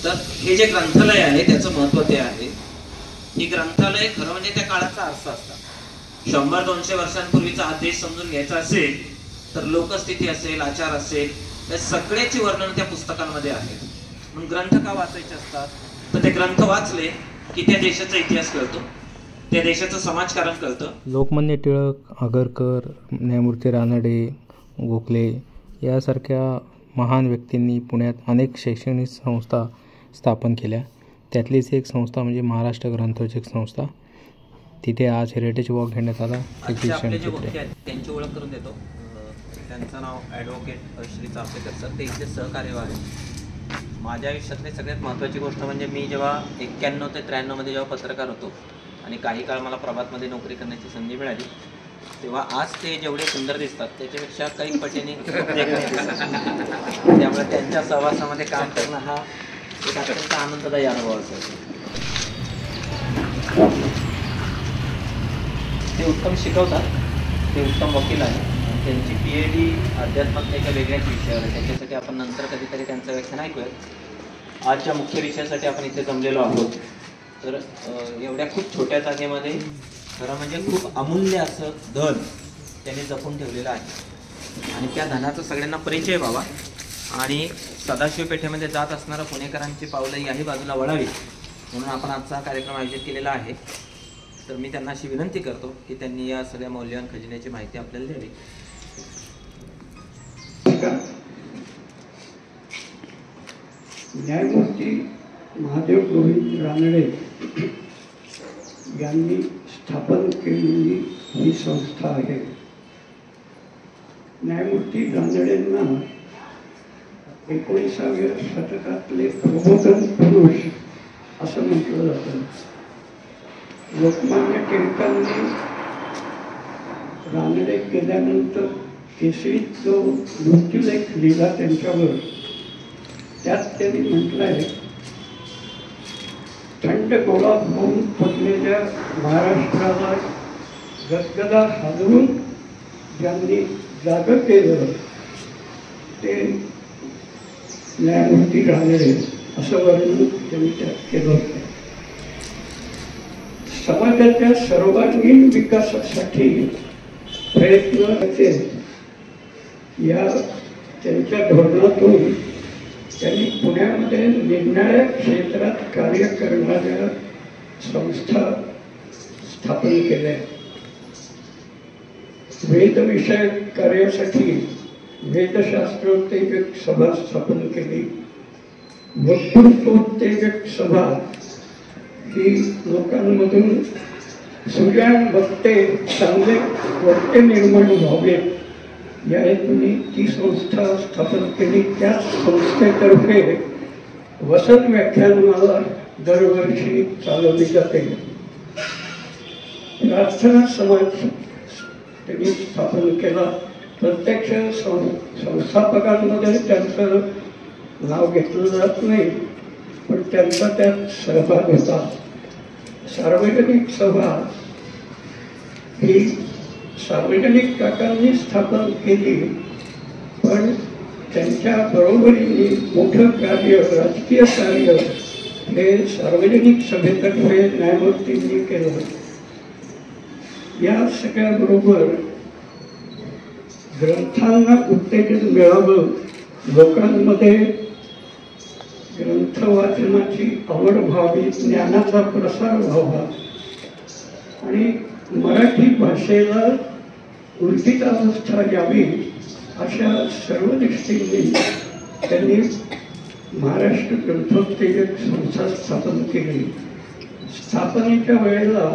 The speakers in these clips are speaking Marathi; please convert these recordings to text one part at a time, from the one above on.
तर हे जे ग्रंथालय आहे त्याचं महत्त्व ते आहे की ग्रंथालय खरं म्हणजे त्या काळाचा आरसा असतात. 100-200 वर्षांपूर्वीचा हा देश समजून घ्यायचा असेल तर लोकस्थिती असेल, आचार असेल, त्या सगळ्याची वर्णन त्या पुस्तकांमध्ये आहे. म्हणून ग्रंथ का वाचायचे असतात तर ते ग्रंथ वाचले की त्या देशाचा इतिहास कळतो, त्या देशाचं समाजकारण कळतं. लोकमान्य टिळक, आगरकर, न्यायमूर्ती रानडे, गोखले यासारख्या महान व्यक्तींनी पुण्यात अनेक शैक्षणिक संस्था स्थापन केल्या. त्यातलीच एक संस्था म्हणजे महाराष्ट्र ग्रंथोत्तेजक संस्था. तिथे आज हेरिटेज वॉक घेण्यात आला. आपले जे वक्ते आहेत त्यांची ओळख करून देतो. त्यांचं नाव ॲडव्होकेट श्री चाफेकर सर. ते इथले सहकार्य आहे. माझ्या आयुष्यातली सगळ्यात महत्त्वाची गोष्ट म्हणजे मी जेव्हा 91 ते 93 मध्ये जेव्हा पत्रकार होतो आणि काही काळ मला प्रभातमध्ये नोकरी करण्याची संधी मिळाली, तेव्हा आज ते जेवढे सुंदर दिसतात त्याच्यापेक्षा काही पटीने त्यामुळे त्यांच्या सहवासामध्ये काम करणं हा एक अत्यंत आनंददायी अनुभव असेल. ते उत्तम शिकवतात, ते उत्तम वकील आहेत. त्यांची PhD अध्यात्माच्या वेगळ्याच विषयावर आहे. त्याच्यासाठी आपण नंतर कधीतरी त्यांचं व्याख्यान ऐकूयात. आजच्या मुख्य विषयासाठी आपण इथे जमलेलो आहोत. तर एवढ्या खूप छोट्या जागेमध्ये खरं म्हणजे खूप अमूल्य असं धन त्यांनी जपून ठेवलेलं आहे आणि त्या धनाचा सगळ्यांना परिचय व्हावा आणि सदाशिव पेठेमध्ये जात असणाऱ्या पुणेकरांची पावलं याही बाजूला वळावी म्हणून आपण आजचा कार्यक्रम आयोजित केलेला आहे. तर मी त्यांना अशी विनंती करतो की त्यांनी या सगळ्या मौल्यवान खजिन्याची माहिती आपल्याला द्यावी. न्यायमूर्ती महादेव गोविंद रानडे यांनी स्थापन केलेली ही संस्था आहे. न्यायमूर्ती रानडेंना 19व्या शतकातले प्रबोधन पुरुष असं म्हटलं जातं. लोकमान्य टिळकांनी रानडे गेल्यानंतर केसरीत जो मृत्यूलेख लिहिला त्यांच्यावर, त्यात त्यांनी म्हटलं आहे, थंड गोळा होऊन पडलेल्या महाराष्ट्राला गदगदा हादरून ज्यांनी जागं केलं ते न्यायमूर्ती रानडे असं वर्णन त्यांनी त्यात केलं होतं. समाजाच्या सर्वांगीण विकासासाठी प्रयत्न करते या त्यांच्या धोरणातून त्यांनी पुण्यामध्ये निरनिराळ्या क्षेत्रात कार्य करणाऱ्या संस्था स्थापन केल्या. वेदविषयक कार्यासाठी वेदशास्त्रोत्तेजक सभा स्थापन केली. वक्तृत्वोत्तेजक सभा ही लोकांमधून सुजाण वक्ते, चांगले वक्ते निर्माण व्हावेत या हेतूने ती संस्था स्थापन केली. त्या संस्थेतर्फे वसंत व्याख्यानमाला दरवर्षी चालवली जाते. प्रार्थना समाज त्यांनी स्थापन केला. प्रत्यक्ष संस्थापकांमध्ये त्यांचं नाव घेतलं जात नाही, पण त्यांचा त्यात सहभाग होता. सार्वजनिक सभा ही सार्वजनिक काकांनी स्थापन केली, पण त्यांच्या बरोबरीने मोठं कार्य, राजकीय कार्य हे सार्वजनिक सभेतर्फे न्यायमूर्तींनी केलं. या सगळ्याबरोबर ग्रंथांना उत्तेजन मिळावं, लोकांमध्ये ग्रंथ वाचनाची आवड व्हावी, ज्ञानाचा प्रसार व्हावा आणि मराठी भाषेला उर्जितावस्था यावी अशा सर्व दृष्टीने त्यांनी महाराष्ट्र ग्रंथोत्तेजक संस्था स्थापन केली. स्थापनेच्या वेळेला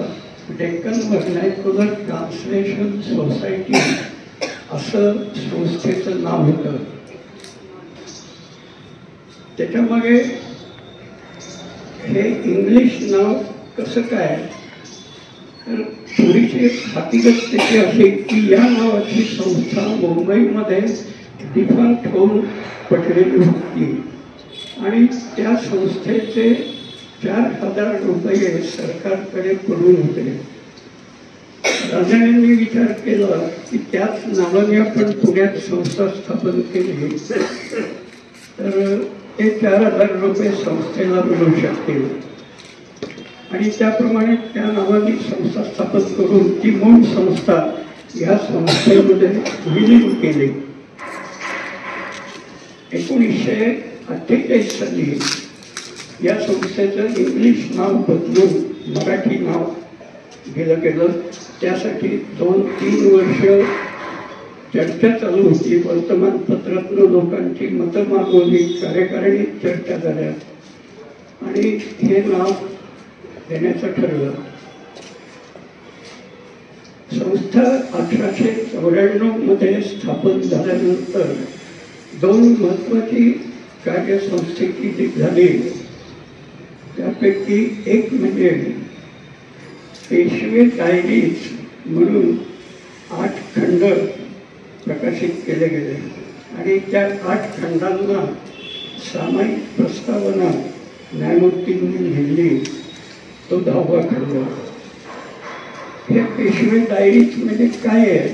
डेक्कन व्हर्नाक्युलर ट्रान्सलेशन सोसायटी असं संस्थेचं नाव होतं. त्याच्यामागे हे इंग्लिश नाव कसं काय, तर थोडीशी हकीकत त्याची अशी की या नावाची संस्था मुंबईमध्ये डिफंक्ट होऊन पडलेली होती आणि त्या संस्थेचे 4,000 रुपये सरकारकडे पडून होते. राजांनी विचार केला की त्याच नावाने आपण पुण्यात संस्था स्थापन केली तर ते 4,000 रुपये संस्थेला मिळू शकतील आणि त्याप्रमाणे त्या नावाने संस्था स्थापन करून ती मूळ संस्था या संस्थेमध्ये विलीन केली. 1948 साली या संस्थेचं इंग्लिश नाव बदलून मराठी नाव दिलं गेलं. त्यासाठी 2-3 वर्ष चर्चा चालू होती. वर्तमानपत्रातून लोकांची मतं मागवली, कार्यकारिणीत चर्चा झाल्या आणि हे नाव देण्याचं ठरलं. संस्था 1894 मध्ये स्थापन झाल्यानंतर 2 महत्वाची कार्य संस्थेची जी झाली त्यापैकी एक म्हणजे पेशवे डायरीज म्हणून 8 खंड प्रकाशित केले गेले आणि त्या 8 खंडांना सामायिक प्रस्तावना न्यायमूर्तींनी लिहिली. तो 10वा खंड. हे पेशवे डायरीज म्हणजे काय आहे?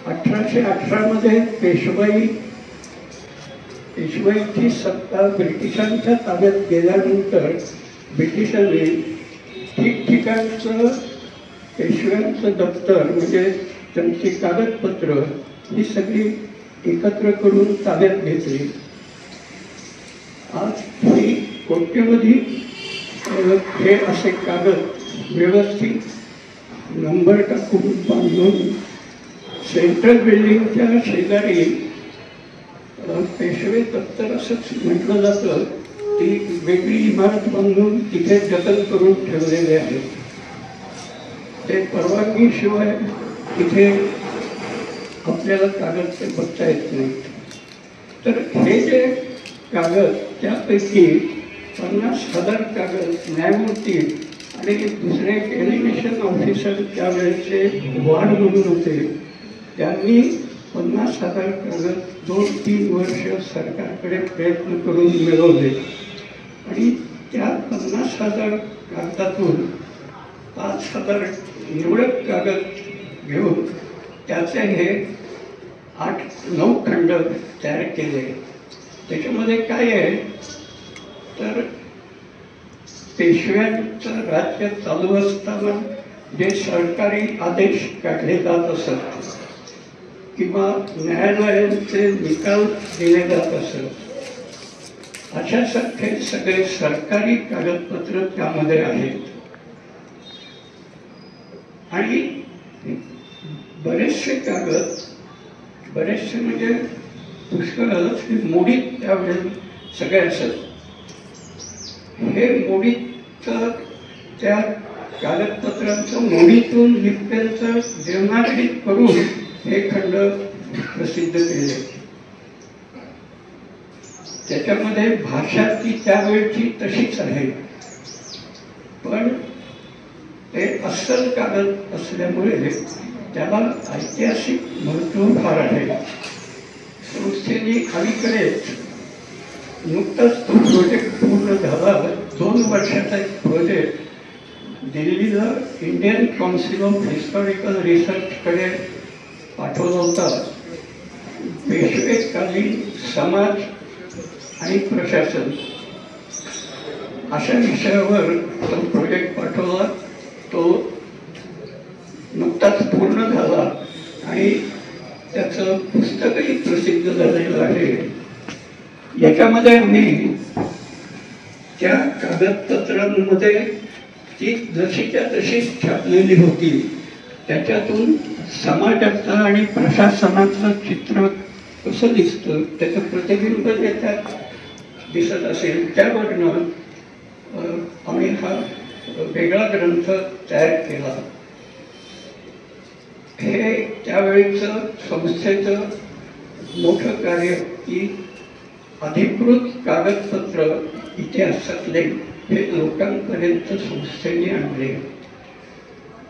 1818 मध्ये पेशवाईची सत्ता ब्रिटिशांच्या ताब्यात गेल्यानंतर ब्रिटिशांनी ठिकठिकाणचं पेशव्यांचं दप्तर म्हणजे त्यांची कागदपत्र ही सगळी एकत्र करून ताब्यात घेतली. आज ही कोट्यवधी हे असे कागद व्यवस्थित नंबर टाकून बांधून सेंट्रल बिल्डिंगच्या शेजारी पेशवे दप्तर असंच म्हटलं जातं, ती वेगळी इमारत बांधून तिथे जतन करून ठेवलेले आहेत. ते परवानगीशिवाय तिथे आपल्याला कागद ते बघता येत नाहीत. तर हे जे कागद त्यापैकी 50,000 कागद न्यायमूर्ती आणि दुसरे एलिमिनेशन ऑफिसर त्यावेळेचे वाढ म्हणून होते, त्यांनी 50,000 कागद 2-3 वर्ष सरकारकडे प्रयत्न करून मिळवले आणि त्या 50,000 कागदातून 5,000 निवडक कागद घेऊन त्याचे हे 8-9 खंड तयार केले. त्याच्यामध्ये काय आहे तर पेशव्यांचं राज्य चालू असताना जे सरकारी आदेश काढले जात असत किंवा न्यायालयांचे निकाल दिले जात असत अशासारखे सगळे सरकारी कागदपत्र त्यामध्ये आहेत. आणि बरेचसे कागद, बरेचसे म्हणजे पुष्कळच मोडीत त्यावेळेस सगळे असत. हे मोडीत त्या कागदपत्रांचं मोडीतून लिप्यांचं देवनागरीत करून हे खंड प्रसिद्ध केले. त्याच्यामध्ये भाषा ती त्यावेळची तशीच आहे, पण ते अस्सल कागद असल्यामुळे त्याला ऐतिहासिक महत्त्व फार आहे. संस्थेने अलीकडेच नुकताच तो प्रोजेक्ट पूर्ण झाला. 2 वर्षाचा एक प्रोजेक्ट दिल्लीला इंडियन काउन्सिल ऑफ हिस्टॉरिकल रिसर्चकडे पाठवला होता. पेशवेकालीन समाज आणि प्रशासन अशा विषयावर तो प्रोजेक्ट पाठवला. तो नुकताच पूर्ण झाला आणि त्याचं पुस्तकही प्रसिद्ध झालेलं आहे. याच्यामध्ये आम्ही त्या कागदपत्रांमध्ये ती जशीच्या तशीच छापलेली होती, त्याच्यातून समाजाचं आणि प्रशासनाचं चित्र कसं दिसतं त्याचं प्रतिबिंब जे त्यात दिसत असेल त्यावरनं आम्ही हा वेगळा ग्रंथ तयार केला. हे त्यावेळेचं संस्थेचं मोठं कार्य की अधिकृत कागदपत्र इतिहासातले हे लोकांपर्यंत संस्थेने आणले.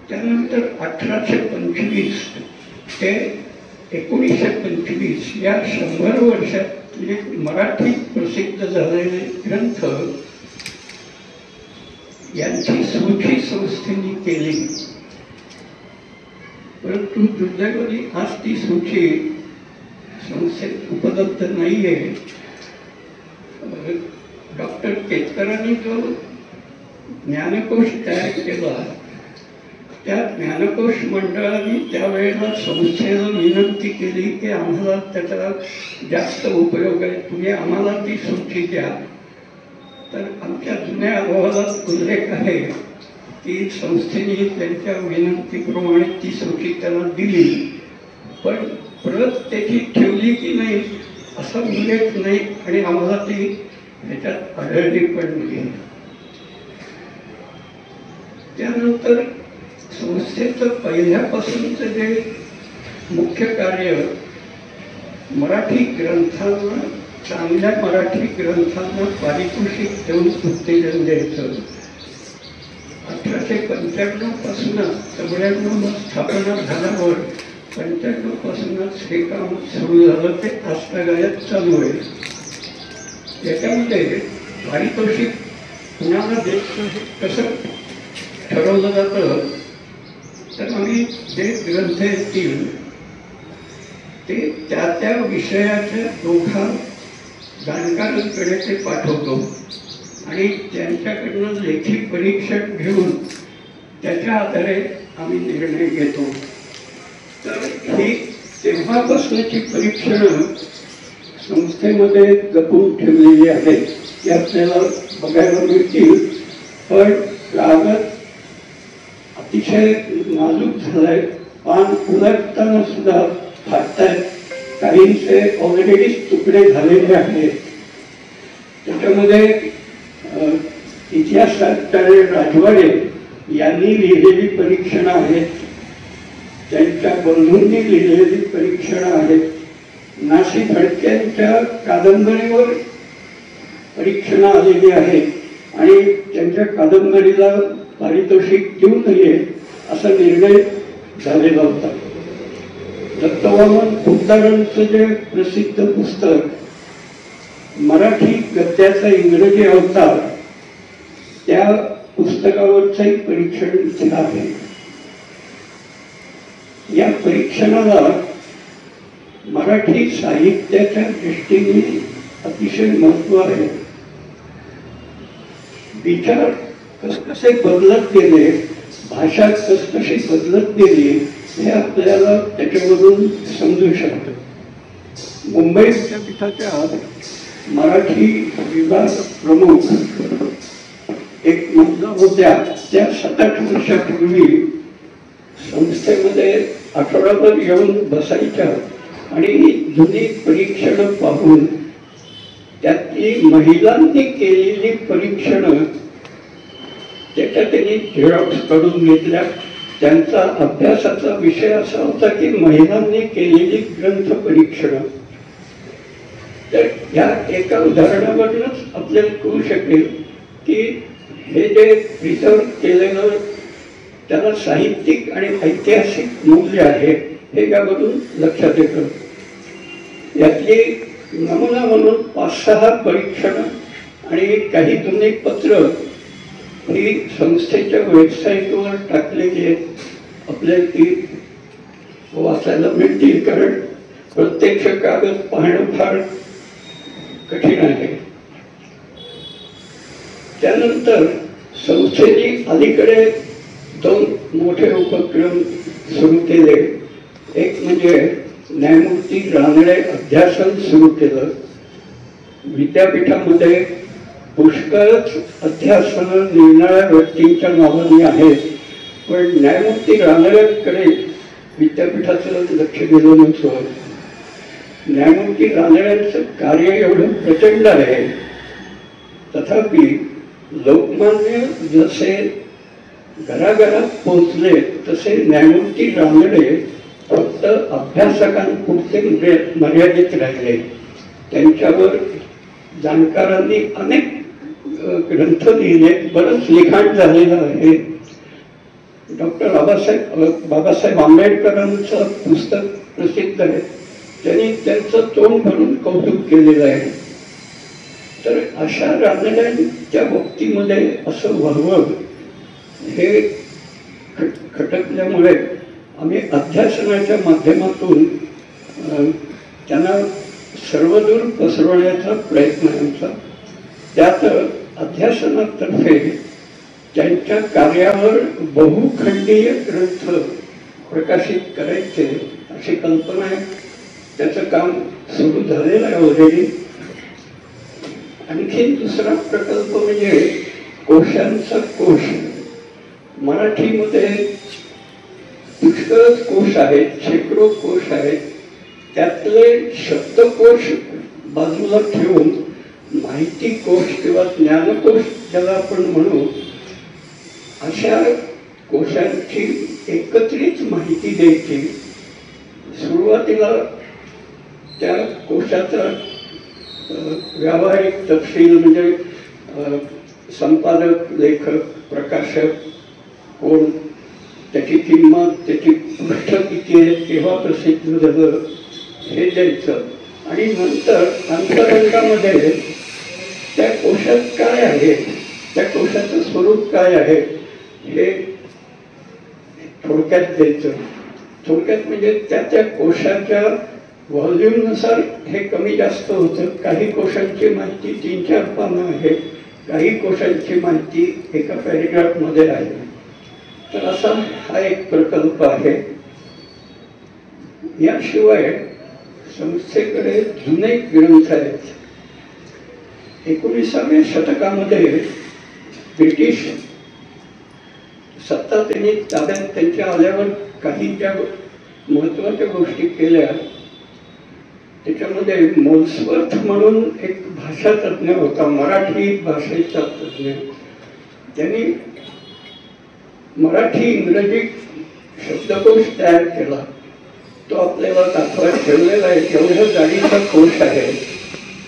त्यानंतर 1825 ते 1925 या 100 वर्षातले मराठीत प्रसिद्ध झालेले ग्रंथ यांची सूची संस्थेने केली. परंतु दुर्दैवाने आज ती सूची संस्थेत उपलब्ध नाहीये. डॉक्टर केतकरांनी जो ज्ञानकोश तयार केला, त्या ज्ञानकोश मंडळाने त्यावेळेला संस्थेला विनंती केली की आम्हाला त्याचा जास्त उपयोग आहे, तुम्ही आम्हाला ती सूची द्या. तर आमच्या जुन्या अहवालात उल्लेख आहे की संस्थेने त्यांच्या विनंतीप्रमाणे ती सूची त्यांना दिली, पण परत त्याची ठेवली की नाही असा उल्लेख नाही आणि आम्हाला ती ह्याच्यात आढळली पण नाही. त्यानंतर संस्थेचं पहिल्यापासूनचं जे मुख्य कार्य मराठी ग्रंथांना, चांगल्या मराठी ग्रंथांना पारितोषिक देऊन उत्तेजन द्यायचं. 1895 पासूनच 94 स्थापना झाल्यावर 95 पासूनच हे काम सुरू झालं, ते आजतागायत चालू आहे. याच्यामध्ये पारितोषिक कुणाला द्यायचं कसं ठरवलं जातं, तर आम्ही जे ग्रंथ येतील ते त्या विषयाच्या दोघा जाणकारांकडे ते पाठवतो आणि त्यांच्याकडनं लेखी परीक्षण घेऊन त्याच्या आधारे आम्ही निर्णय घेतो. तर ही तेव्हापासूनची परीक्षणं संस्थेमध्ये जपून ठेवलेली आहेत, ती आपल्याला बघायला मिळतील. पण कागद अतिशय नाजूक झालाय, पान उलटताना सुद्धा फाटतायत, काहींचे ऑलरेडी तुकडे झालेले आहेत. त्याच्यामध्ये इतिहासकार राजवाडे यांनी लिहिलेली परीक्षणं आहेत, त्यांच्या बंधूंनी लिहिलेली परीक्षणं आहेत. नासी फडक्यांच्या कादंबरीवर परीक्षणं आलेली आहेत आणि त्यांच्या कादंबरीला पारितोषिक देऊ नये असा निर्णय झालेला होता. दत्तवामन पोद्दारांचं जे प्रसिद्ध पुस्तक मराठी गद्याचा इंग्रजी अवतार, त्या पुस्तकावरचंही परीक्षण इथे आहे. या परीक्षणाला मराठी साहित्याच्या दृष्टीने अतिशय महत्व आहे. विचार कसे बदलत गेले, भाषा कशी बदलत गेली हे आपल्याला त्याच्यावरून समजू शकतं. मुंबई विद्यापीठाच्या मराठी विभाग प्रमुख एक मुलगा होत्या, त्या 7-8 वर्षापूर्वी संस्थेमध्ये आठवडाभर येऊन बसायच्या आणि जुनी परीक्षणं पाहून त्यातली महिलांनी केलेली परीक्षणं त्याच्या त्यांनी झेरॉक्स काढून घेतल्या. त्यांचा अभ्यासाचा विषय असा होता की महिलांनी केलेली ग्रंथ परीक्षणं. तर या एका उदाहरणावरूनच आपल्याला कळू शकेल की हे जे प्रिझर्व केलेलं त्याला साहित्यिक आणि ऐतिहासिक मूल्य आहे हे यावरून लक्षात येतं. यातली नमुना म्हणून 5-6 परीक्षणं आणि काही जुनी पत्र ही संस्थेच्या वेबसाईटवर टाकलेली आहेत. आपल्याला ती वाचायला मिळतील, कारण प्रत्यक्ष कागद पाहणं फार कठीण आहे. त्यानंतर संस्थेने अलीकडे 2 मोठे उपक्रम सुरू केले. एक म्हणजे न्यायमूर्ती रानडे अध्यासन सुरू केलं. विद्यापीठामध्ये पुष्कळच अध्यासनं निरनिराळ्या व्यक्तींच्या नावाने आहेत, पण न्यायमूर्ती रानडेकडे विद्यापीठाचं लक्ष गेलं नव्हतं. न्यायमूर्ती रानडेंचं कार्य एवढं प्रचंड आहे, तथापि लोकमान्य जसे घराघरात पोहोचले तसे न्यायमूर्ती रानडे फक्त अभ्यासकांपुरते मर्यादित राहिले. त्यांच्यावर जाणकारांनी अनेक ग्रंथ लिहिले, बरंच लिखाण झालेलं आहे. डॉक्टर बाबासाहेब आंबेडकरांचं पुस्तक प्रसिद्ध आहे, त्यांनी त्यांचं तोंड भरून कौतुक केलेलं आहे. तर अशा रानड्यांच्या बाबतीमध्ये असं व्हावं हे खटकल्यामुळे आम्ही अध्यासनाच्या माध्यमातून त्यांना सर्वदूर पसरवण्याचा प्रयत्न आमचा त्यात अध्यासनातर्फे त्यांच्या कार्यावर बहुखंडीय ग्रंथ प्रकाशित करायचे अशी कल्पना आहे. त्याचं काम सुरू झालेलं आहे ऑलरेडी. आणखी दुसरा प्रकल्प म्हणजे कोशांचा कोश. मराठीमध्ये पुष्कळच कोश आहेत, शेकडो कोश आहेत. त्यातले शब्दकोश बाजूला ठेवून माहिती कोश किंवा ज्ञानकोश ज्याला आपण म्हणू, अशा कोशांची एकत्रित माहिती द्यायची. सुरुवातीला त्या कोशाचा व्यावहारिक तपशील म्हणजे संपादक, लेखक, प्रकाशक कोण, त्याची किंमत, त्याची पृष्ठ किती आहे, केव्हा प्रसिद्ध झालं, हे द्यायचं. आणि नंतर अंतरंगामध्ये त्या कोशात काय आहे, त्या कोशाचं स्वरूप काय आहे हे थोडक्यात द्यायचं. थोडक्यात म्हणजे त्या कोशाच्या व्हॉल्यूमनुसार हे कमी जास्त होतं. काही कोशांची माहिती 3-4 पानं आहे, काही कोशांची माहिती एका पॅरेग्राफमध्ये आहे. तर असा हा एक प्रकल्प आहे. याशिवाय संस्थेकडे जुने ग्रंथ आहेत. 19व्या शतकामध्ये ब्रिटिश सत्ता त्यांनी ताब्यात त्यांच्या आल्यावर काही ज्या महत्वाच्या गोष्टी केल्या, त्याच्यामध्ये मोल्सवर्थ म्हणून एक भाषातज्ञ होता, मराठी भाषेचा तज्ञ. त्यांनी मराठी इंग्रजी शब्दकोश तयार केला. तो आपल्याला दाखवायला ठेवलेला आहे. एवढ्या जाडीचा कोश आहे.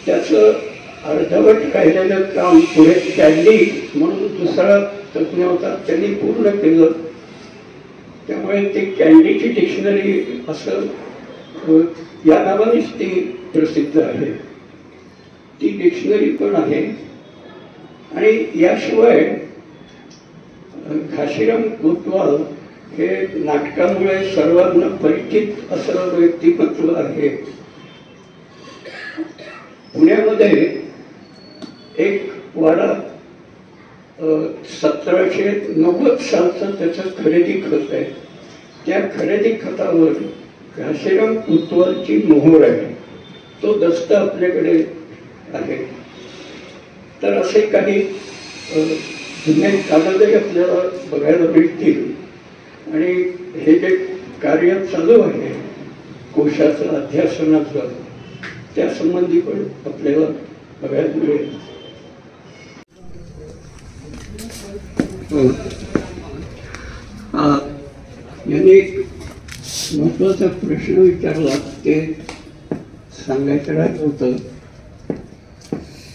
त्याचं अर्धवट राहिलेलं काम पुढे कॅन्डी म्हणून दुसरा तज्ञ होता, त्यांनी पूर्ण केलं. त्यामुळे ती कॅन्डीची डिक्शनरी असं या नावानेच ती प्रसिद्ध आहे. ती डिक्शनरी पण आहे. आणि याशिवाय घाशीराम कोतवाल हे नाटकामुळे सर्वांना परिचित असं व्यक्तिमत्व आहे. पुण्यामध्ये एक वाडा 1790 सालचं त्याचं खरेदी खत आहे. त्या खरेदी खतावर घाशीराम कोतवालची मोहोर आहे. तो दस्त आपल्याकडे आहे. तर असे काही जुने कागदही आपल्याला बघायला मिळतील. आणि हे जे कार्य चालू आहे कोशाचं, अध्यासनाचं, त्या संबंधी पण आपल्याला बघायला मिळेल. यांनी एक महत्वाचा प्रश्न विचारला, ते सांगायचं राहिलं होतं.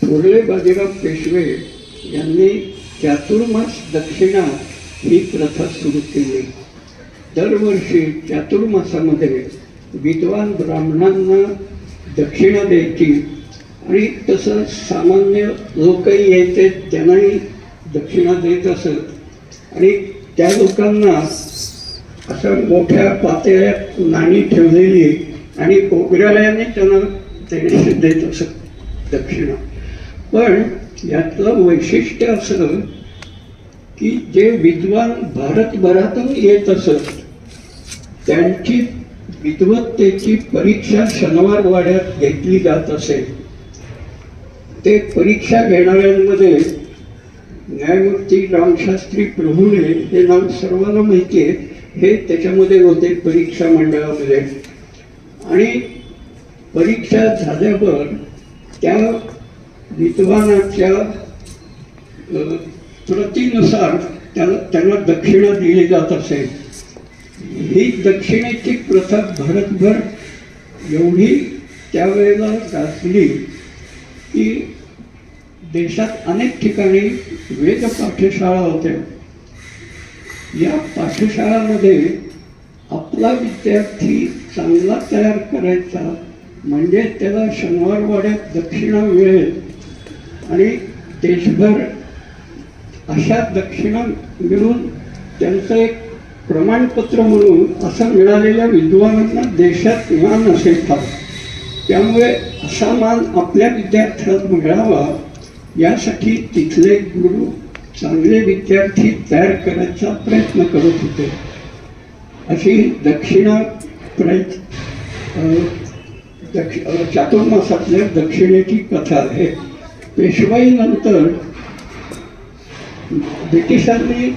थोरले बाजीराव पेशवे यांनी चातुर्मास दक्षिणा ही प्रथा सुरू केली. दरवर्षी चातुर्मासामध्ये विद्वान ब्राह्मणांना दक्षिणा द्यायची. आणि तसं सामान्य लोकही यायचे, त्यांनाही दक्षिणा देत असत. आणि त्या लोकांना असं मोठ्या पातेल्यात नाणी ठेवलेली आणि ओगऱ्यालयाने त्यांना देत असत दक्षिणा. पण यातलं वैशिष्ट्य असं की जे विद्वान भारतभरातून येत असत त्यांची विद्वत्तेची परीक्षा शनिवार वाड्यात घेतली जात असे. ते परीक्षा घेणाऱ्यांमध्ये न्यायमूर्ती रामशास्त्री प्रभुणे, हे नाव सर्वांना माहिती आहे, हे त्याच्यामध्ये होते परीक्षा मंडळामध्ये. आणि परीक्षा झाल्यावर त्या विद्वानाच्या प्रतीनुसार त्यांना दक्षिणा दिली जात असे. ही दक्षिणेची प्रथा भारतभर एवढी त्यावेळेला गाजली की देशात अनेक ठिकाणी वेद पाठशाळा होत्या. या पाठशाळांमध्ये आपला विद्यार्थी चांगला तयार करायचा म्हणजे त्याला शनिवार वाड्यात दक्षिणा मिळेल. आणि देशभर अशा दक्षिणा मिळून त्यांचं एक प्रमाणपत्र म्हणून असं मिळालेल्या विद्वानांना देशात मान असायचा. त्यामुळे असा मान आपल्या विद्यार्थ्याला मिळावा यासाठी तिथले गुरु चांगले विद्यार्थी तयार करायचा प्रयत्न करत होते. अशी दक्षिणा चातुर्मासातल्या दक्षिणेची कथा आहे. पेशवाईनंतर ब्रिटिशांनी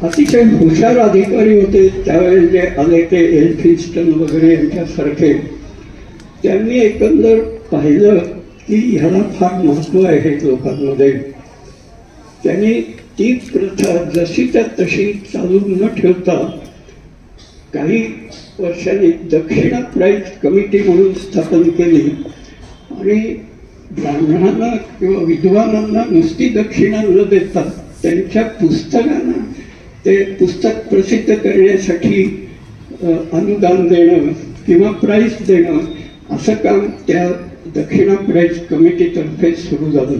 अतिशय हुशार अधिकारी होते त्यावेळेस जे आले ते एल्फिन्स्टन वगैरे यांच्यासारखे, त्यांनी एकंदर पाहिलं की ह्याला फार महत्त्व आहे लोकांमध्ये. त्यांनी ती प्रथा जशीच्या तशी चालू न ठेवता काही वर्षांनी दक्षिणा प्राईज कमिटी म्हणून स्थापन केली आणि ब्राह्मणांना किंवा विद्वानांना नुसती दक्षिणा न देता त्यांच्या पुस्तकांना ते पुस्तक प्रसिद्ध करण्यासाठी अनुदान देणं किंवा प्राईज देणं असं काम त्या दक्षिणा प्राईज कमिटीतर्फे सुरू झालं.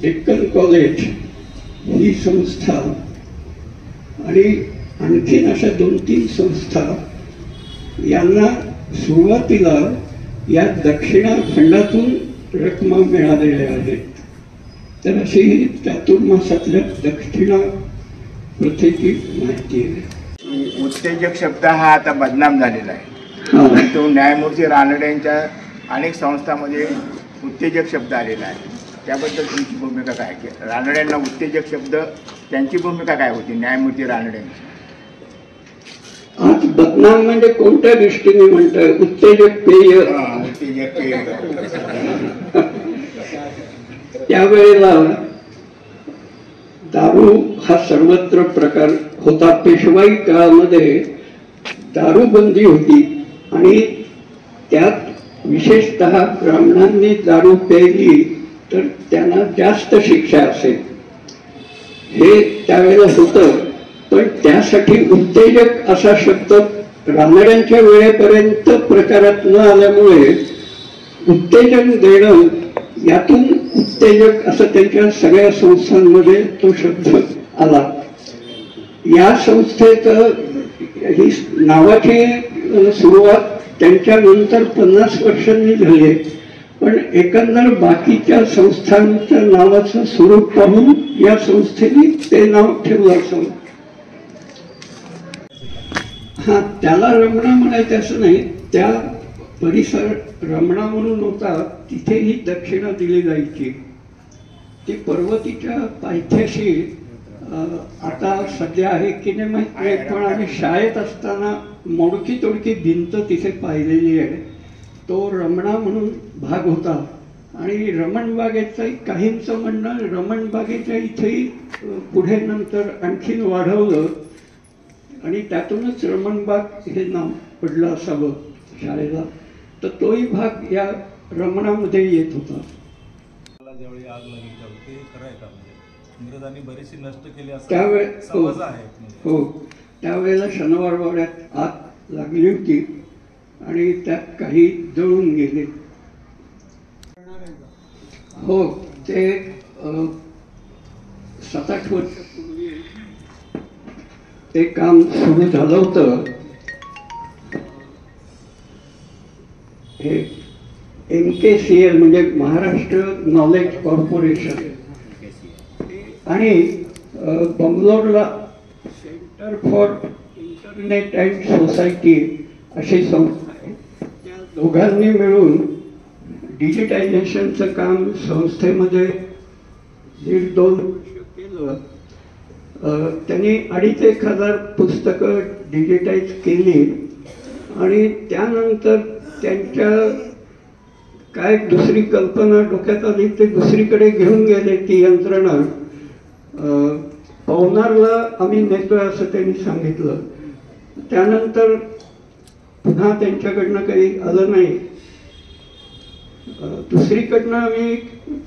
डेक्कन कॉलेज ही संस्था आणि आणखीन अशा 2-3 संस्था यांना सुरुवातीला या दक्षिणा खंडातून रकमा मिळालेल्या आहेत. तर अशी ही चातुर्मासातल्या दक्षिणा प्रथेची माहिती आहे. उत्तेजक शब्द हा आता बदनाम झालेला आहे. तो न्यायमूर्ती रानडेंच्या अनेक संस्थांमध्ये उत्तेजक शब्द आलेला आहे. त्याबद्दल तुमची भूमिका काय? रानडेंना उत्तेजक शब्द त्यांची भूमिका काय होती न्यायमूर्ती रानडेंची? आज बदनाम म्हणजे कोणत्या दृष्टीने म्हणताय? उत्तेजक पेय. उत्तेजक पेय. त्यावेळेला दारू हा सर्वत्र प्रकार होता. पेशवाई काळामध्ये दारूबंदी होती आणि त्यात विशेषतः ब्राह्मणांनी दारू प्यायली तर त्यांना जास्त शिक्षा असेल हे त्यावेळेला होतं. पण त्यासाठी उत्तेजक असा शब्द रानड्यांच्या वेळेपर्यंत प्रकारात न आल्यामुळे उत्तेजन देणं यातून उत्तेजक असं त्यांच्या सगळ्या संस्थांमध्ये तो शब्द आला. या संस्थेत ही नावाची सुरुवात त्यांच्यानंतर 50 वर्षांनी झाली. पण एकंदर बाकीच्या संस्थांच्या नावाचं स्वरूप पाहून या संस्थेने ते नाव ठेवलं असावं. हा, त्याला रमणा म्हणायचं असं नाही. त्या परिसर रमणा म्हणून होता, तिथेही दक्षिणा दिली जायची. ती पर्वतीच्या पायथ्याशी आता सध्या आहे की नाही माहीत नाही, पण आम्ही शाळेत असताना मोडकी तोडकी भिंत तिथे पाहिलेली आहे. तो रमणा म्हणून भाग होता आणि रमणबागेचं काहींचं म्हणणं रमणबागेच्या इथेही पुढे नंतर आणखीन वाढवलं आणि त्यातूनच रमणबाग हे नाव पडलं असावं शाळेला. तर तोही भाग या रमणामध्ये येत होता. ज्यावेळी आग लागली त्यावेळी ते खरं आहे का? म्हणजे इंग्रजांनी बरीचशी नष्ट केली असं त्यावेळेस समज आहे. हो, त्यावेळेला शनिवारवाड्यात आग लागली होती आणि त्यात काही जळून गेले. हो, ते 7-8 वर्षापूर्वी ते काम सुरू झालं होतं. हे MKCL म्हणजे महाराष्ट्र नॉलेज कॉर्पोरेशन आणि बंगलोरला centre for internet and society अशी संस्था आहे. त्या दोघांनी मिळून डिजिटायझेशनचं काम संस्थेमध्ये 1.5-2 वर्ष केलं. त्यांनी 2,500 पुस्तकं डिजिटाईज केली आणि त्यानंतर त्यांच्या काय दुसरी कल्पना डोक्यात आली ते दुसरीकडे घेऊन गेले. ती यंत्रणा पवनारला आम्ही नेतोय असं त्यांनी सांगितलं. त्यानंतर पुन्हा त्यांच्याकडनं काही आलं नाही. दुसरीकडनं आम्ही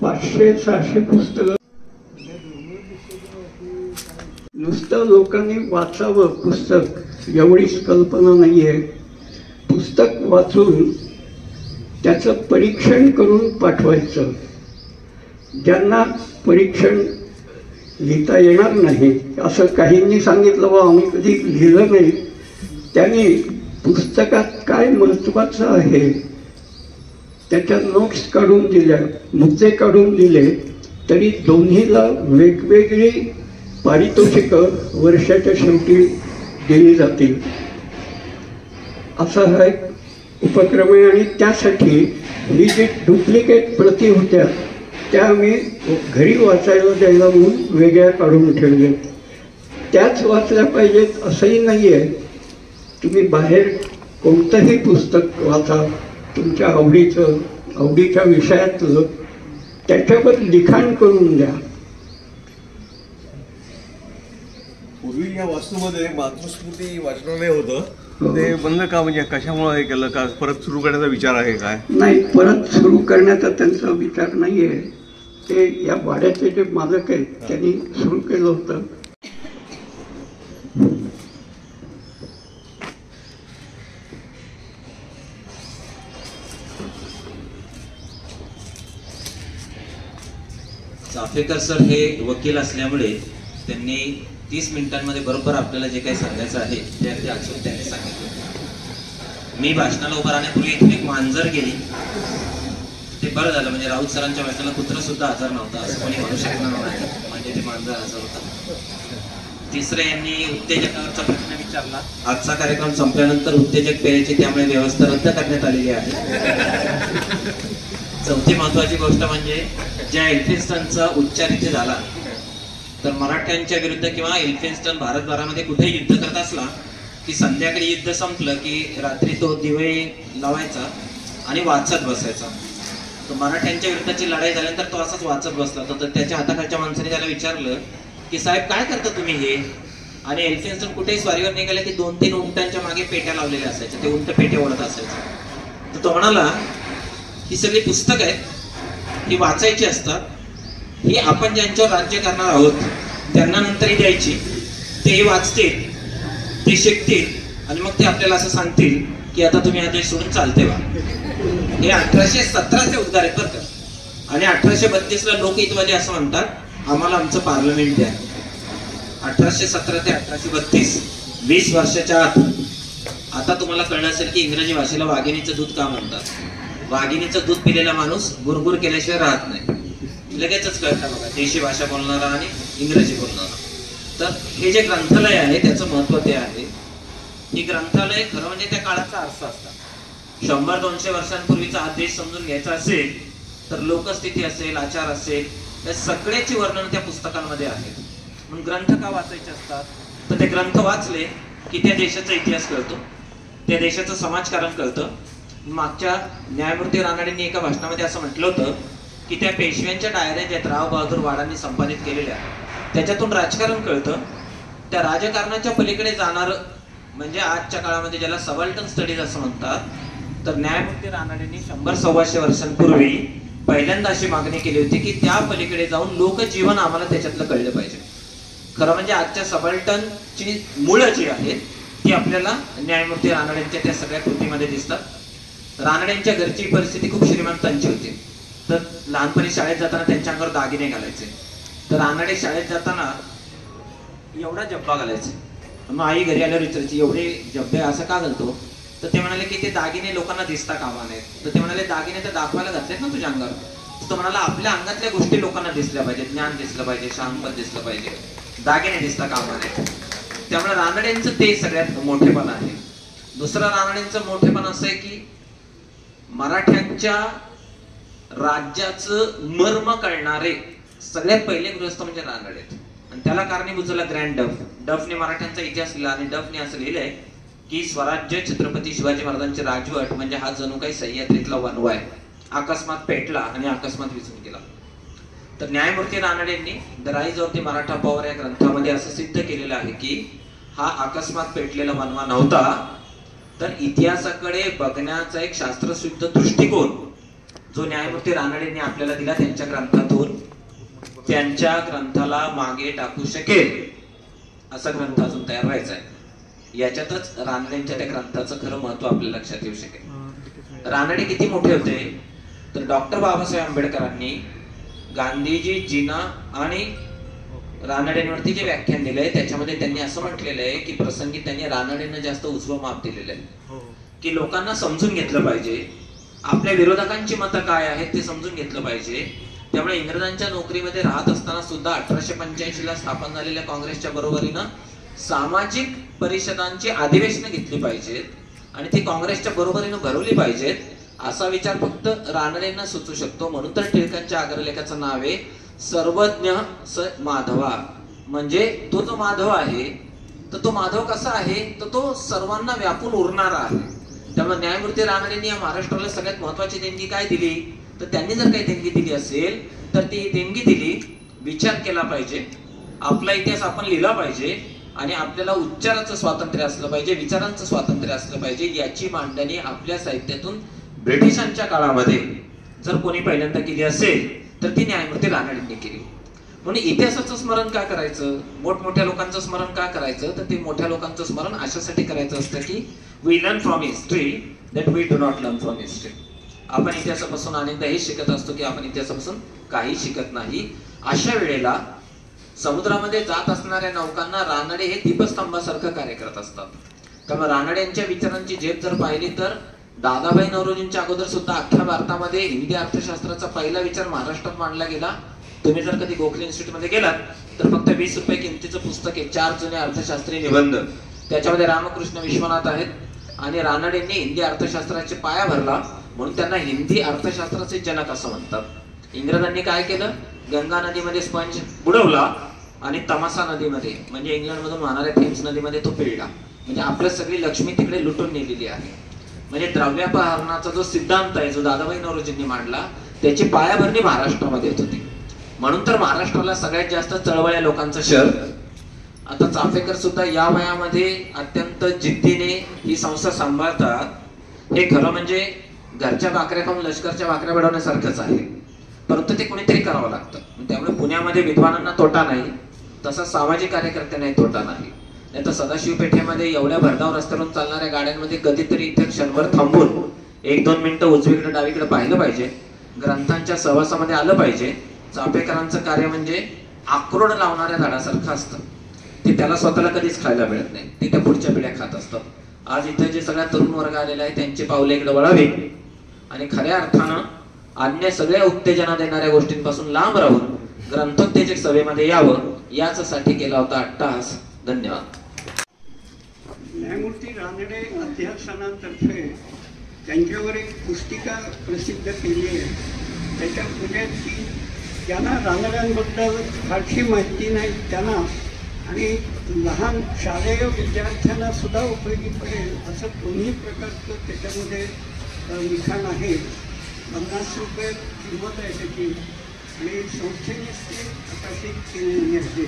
500-600 पुस्तकं नुसतं लोकांनी वाचावं पुस्तक एवढीच कल्पना नाही आहे. पुस्तक वाचून त्याचं परीक्षण करून पाठवायचं. ज्यांना परीक्षण लिहिता येणार नाही असं काहींनी सांगितलं, व आम्ही कधी लिहिलं नाही, त्यांनी पुस्तकात काय महत्त्वाचं आहे त्याच्या नोट्स काढून दिल्या, मुद्दे काढून दिले, तरी दोन्हीला वेगवेगळी पारितोषिकं वर्षाच्या शेवटी दिली जातील असा हा एक उपक्रम आहे. आणि त्यासाठी ही जी डुप्लिकेट प्रती होत्या त्या आम्ही घरी वाचायला द्यायला म्हणून वेगळ्या काढून ठेवल्या. त्याच वाचल्या पाहिजेत असंही नाही आहे. तुम्ही बाहेर कोणतंही पुस्तक वाचा तुमच्या आवडीच्या विषयातलं, त्याच्यावर लिखाण करून द्या. पूर्वी या वास्तूमध्ये मातृस्मृती वाचनालय होतं, ते बंद का, म्हणजे कशामुळे हे केलं का, परत सुरू करण्याचा विचार आहे काय? नाही, परत सुरू करण्याचा त्यांचा विचार नाही आहे. ते या वाड्याचे जे मालक आहेत त्यांनी सुरू केलं होतं. चाफेकर सर हे वकील असल्यामुळे त्यांनी 30 मिनिटांमध्ये बरोबर आपल्याला जे काही सांगायचं आहे ते अगदी अचूक त्यांनी सांगितलं. मी भाषणाला उभं राहण्यापूर्वी इथून एक मांजर गेली, ते बरं झालं. म्हणजे राऊत सरांच्या भाषणाला कुत्रा सुद्धा हजर नव्हता असं कोणी म्हणू शकणार नाही, म्हणजे ते मांजर हजर होता. तिसरे यांनी उत्तेजकावरचा प्रश्न विचारला. आजचा कार्यक्रम संपल्यानंतर उत्तेजक पेयाची त्यामुळे व्यवस्था रद्द करण्यात आलेली आहे. चौथी महत्वाची गोष्ट म्हणजे ज्या एल्फिन्स्टनचा उच्चार इथे झाला, तर मराठ्यांच्या विरुद्ध किंवा एल्फिन्स्टन भारतभरामध्ये कुठे युद्ध करत असला की संध्याकाळी युद्ध संपलं की रात्री तो दिवे लावायचा आणि वाचत बसायचा. तर मराठ्यांच्या विरुद्धची लढाई झाल्यानंतर तो असाच वाचत बसला. तर त्याच्या हाताखालच्या माणसाने त्याला विचारलं की साहेब काय करता तुम्ही हे? आणि एल्फिन्स्टन कुठेही स्वारीवर निघाले की 2-3 उंटांच्या मागे पेट्या लावलेल्या असायच्या, ते उंट पेटे ओढत असायचे. तर तो म्हणाला ही सगळी पुस्तक आहेत, ही वाचायची असतात, ही आपण ज्यांच्यावर राज्य करणार आहोत त्यांना नंतरही द्यायची, तेही वाचतील, ते शिकतील आणि मग ते आपल्याला असं सांगतील की आता तुम्ही हा देश सोडून चालते व्हा. हे 1817चे उद्गार आहेत बरं का. आणि 1832ला लोकहितवादी असं म्हणतात आम्हाला आमचं पार्लमेंट द्या. 1817 ते 1832 20 वर्षाच्या आत. आता तुम्हाला कळलं असेल की इंग्रजी भाषेला वाघिणीचं दूध का म्हणतात. वाघिणीचं दूध पिलेला माणूस गुरगुर केल्याशिवाय राहत नाही. लगेचच कळतं बघा, देशी भाषा बोलणारा आणि इंग्रजी बोलणारा. तर हे जे ग्रंथालय आहे त्याचं महत्व ते आहे. ही ग्रंथालय खरं म्हणजे त्या काळाचा आरसा असतात. 100-200 वर्षांपूर्वीचा हा देश समजून घ्यायचा असेल तर लोकस्थिती असेल, आचार असेल, या सगळ्याची वर्णन त्या पुस्तकांमध्ये आहेत. म्हणून ग्रंथ का वाचायचे असतात? तर ते ग्रंथ वाचले की त्या देशाचा इतिहास कळतो, त्या देशाचं समाजकारण कळतं. मागच्या न्यायमूर्ती रानडेंनी एका भाषणामध्ये असं म्हटलं होतं की त्या पेशव्यांच्या डायऱ्या ज्या राव बहादूर वाडांनी संपादित केलेल्या, त्याच्यातून राजकारण कळतं. त्या राजकारणाच्या पलीकडे जाणार म्हणजे आजच्या काळामध्ये ज्याला सबल्टन स्टडीज असं म्हणतात, तर न्यायमूर्ती रानडेंनी 100-125 वर्षांपूर्वी पहिल्यांदा अशी मागणी केली होती की त्या पलीकडे जाऊन लोकजीवन आम्हाला त्याच्यातलं कळलं पाहिजे. खरं म्हणजे आजच्या सबल्टनची मुळं जी आहेत ती आपल्याला न्यायमूर्ती रानडेंच्या त्या सगळ्या कृतीमध्ये दिसतात. रानडेंच्या घरची परिस्थिती खूप श्रीमंतांची होती. तर लहानपणी शाळेत जाताना त्यांच्या अंगावर दागिने घालायचे. तर रानडे शाळेत जाताना एवढा जब्बा घालायचे. मग आई घरी आल्यावर विचारायची एवढे जब्बे असं का घालतो? तर ते म्हणाले की ते दागिने लोकांना दिसता कामा नयेत. तर ते म्हणाले दागिने तर दाखवायला घातलेत ना तुझ्या अंगावर. तो म्हणाला आपल्या अंगातल्या गोष्टी लोकांना दिसल्या पाहिजेत, ज्ञान दिसलं पाहिजे, शहाणपण दिसलं पाहिजे, दागिने दिसता कामा नयेत. त्यामुळे रानडेंचं ते सगळ्यात मोठेपण आहे. दुसरं रानडेंचं मोठेपण असं आहे की मराठ्यांच्या राज्याचं मर्म कळणारे सगळ्यात पहिले गृहस्थ म्हणजे रानडे. आणि त्याला कारणीभूत झाला ग्रँड डफ. डफने मराठ्यांचा इतिहास लिहिला आणि डफने असं लिहिलंय की स्वराज्य छत्रपती शिवाजी महाराजांचे राजवट म्हणजे हा जणू काही सह्याद्रीतला वनवा आहे, अकस्मात पेटला आणि अकस्मात विझून गेला. तर न्यायमूर्ती रानडेंनी the rise of the Maratha power या ग्रंथामध्ये असं सिद्ध केलेलं आहे की हा अकस्मात पेटलेला वनवा नव्हता, तर इतिहासाकडे बघण्याचा एक शास्त्रशुद्ध दृष्टिकोन जो न्यायमूर्ती रानडेंनी आपल्याला दिला त्यांच्या ग्रंथातून, त्यांच्या ग्रंथाला मागे टाकू शकेल असा ग्रंथ अजून तयार व्हायचा आहे. याच्यातच रानडेंच्या त्या ग्रंथाचं खरं महत्व आपल्या लक्षात येऊ शकेल. रानडे किती मोठे होते तर डॉक्टर बाबासाहेब आंबेडकरांनी गांधीजी, जिना आणि रानडेंवरती जे व्याख्यान दिलंय त्याच्यामध्ये त्यांनी असं म्हटलेलं आहे की प्रसंगी त्यांनी रानडेंना जास्त उजवं माप दिलेलं आहे की लोकांना समजून घेतलं पाहिजे आपल्या विरोधकांची मतं काय आहेत ते समजून घेतलं पाहिजे. त्यामुळे इंग्रजांच्या नोकरीमध्ये राहत असताना सुद्धा 1885 ला स्थापन झालेल्या काँग्रेसच्या बरोबरीनं सामाजिक परिषदांची अधिवेशनं घेतली पाहिजेत आणि ती काँग्रेसच्या बरोबरीनं भरवली पाहिजेत, असा विचार फक्त रानडेंना सुचू शकतो. म्हणून तर टिळकांच्या अग्रलेखाचं नाव आहे सर्वज्ञ स माधवा. म्हणजे तो जो माधव आहे तर तो माधव कसा आहे तर तो सर्वांना व्यापून उरणारा आहे. त्यामुळे न्यायमूर्ती रानडेंनी या महाराष्ट्राला सगळ्यात महत्वाची देणगी काय दिली, तर त्यांनी जर काही देणगी दिली असेल तर ती देणगी दिली विचार केला पाहिजे, आपला इतिहास आपण लिहिला पाहिजे आणि आपल्याला उच्चाराचं स्वातंत्र्य असलं पाहिजे, विचारांचं स्वातंत्र्य असलं पाहिजे. याची मांडणी आपल्या साहित्यातून ब्रिटिशांच्या काळामध्ये जर कोणी पहिल्यांदा केली असेल तर ती न्यायमूर्ती रानडेंनी केली. म्हणून इतिहासाचं स्मरण का करायचं, मोठमोठ्या लोकांचं स्मरण का करायचं, तर ते मोठ्या लोकांचं स्मरण अशासाठी करायचं असतं की we learn from history that we do not learn from history. आपण इतिहासापासून अनेकदा हे शिकत असतो की आपण इतिहासापासून काही शिकत नाही. अशा वेळेला समुद्रामध्ये जात असणाऱ्या नौकांना रानडे हे दीपस्तंभासारखं कार्य करत असतात. त्यामुळे रानडे यांच्या विचारांची झेप जर पाहिली तर दादाभाई नौरोजींच्या अगोदर सुद्धा अख्ख्या भारतामध्ये हिंदी अर्थशास्त्राचा पहिला विचार महाराष्ट्रात मांडला गेला. तुम्ही जर कधी गोखले इन्स्टिट्यूट मध्ये गेलात तर फक्त 20 रुपये किमतीचं पुस्तक आहे, 4 जुने अर्थशास्त्रीय निबंध, त्याच्यामध्ये रामकृष्ण विश्वनाथ आहेत आणि रानडेंनी हिंदी अर्थशास्त्राचे पाया भरला म्हणून त्यांना हिंदी अर्थशास्त्राचे जनक असं म्हणतात. इंग्रजांनी काय केलं, गंगा नदीमध्ये स्पंज बुडवला आणि तमासा नदीमध्ये म्हणजे इंग्लंड मधून वाहणाऱ्या थेम्स नदीमध्ये तो पिळला. म्हणजे आपल्या सगळी लक्ष्मी तिकडे लुटून नेलेली आहे. म्हणजे द्रव्यापहरणाचा जो सिद्धांत आहे जो दादाभाई नौरोजींनी मांडला त्याची पायाभरणी महाराष्ट्रामध्ये येत होती. म्हणून तर महाराष्ट्राला सगळ्यात जास्त चळवळ्या लोकांचं शहर. आता चाफेकर सुद्धा या वयामध्ये अत्यंत जिद्दीने ही संस्था सांभाळतात. हे खरं म्हणजे घरच्या भाकऱ्या खाऊन लष्करच्या भाकऱ्या बनवण्यासारखंच आहे, परंतु ते कोणीतरी करावं लागतं. त्यामुळे पुण्यामध्ये विद्वानांना तोटा नाही, तसा सामाजिक कार्यकर्त्यांनाही तोटा नाही. नाही तर सदाशिव पेठेमध्ये एवढ्या भरधाव रस्त्यावरून चालणाऱ्या गाड्यांमध्ये कधीतरी इथे क्षणभर थांबून 1-2 मिनिटं उजवीकडे डावीकडे पाहिलं पाहिजे, ग्रंथांच्या सहवासामध्ये आलं पाहिजे. चाफेकरांचं कार्य म्हणजे आक्रोड लावणाऱ्या झाडासारखं असतं, ते त्याला स्वतःला कधीच खायला मिळत नाही, ते त्या पुढच्या पिढ्या खात असतात. आज इथे जे सगळ्या तरुण वर्ग आलेला आहे त्यांची पावले इकडे वळावी आणि खऱ्या अर्थानं अन्य सगळ्या उत्तेजना देणाऱ्या गोष्टींपासून लांब राहून ग्रंथोत्तेजक सभेमध्ये यावं यासाठी केला होता अट्टहास. धन्यवाद. न्यायमूर्ती रानडे अध्यासनातर्फे त्यांच्यावर एक पुस्तिका प्रसिद्ध केली आहे. त्याच्या पुण्याची ज्यांना रानड्यांबद्दल फारशी माहिती नाही त्यांना आणि लहान शालेय विद्यार्थ्यांना सुद्धा उपयोगी पडेल असं दोन्ही प्रकारचं त्याच्यामध्ये लिखाण आहे. 50 रुपये किंमत आहे त्याची आणि संस्थेनेच ते प्रकाशित केलेली आहे.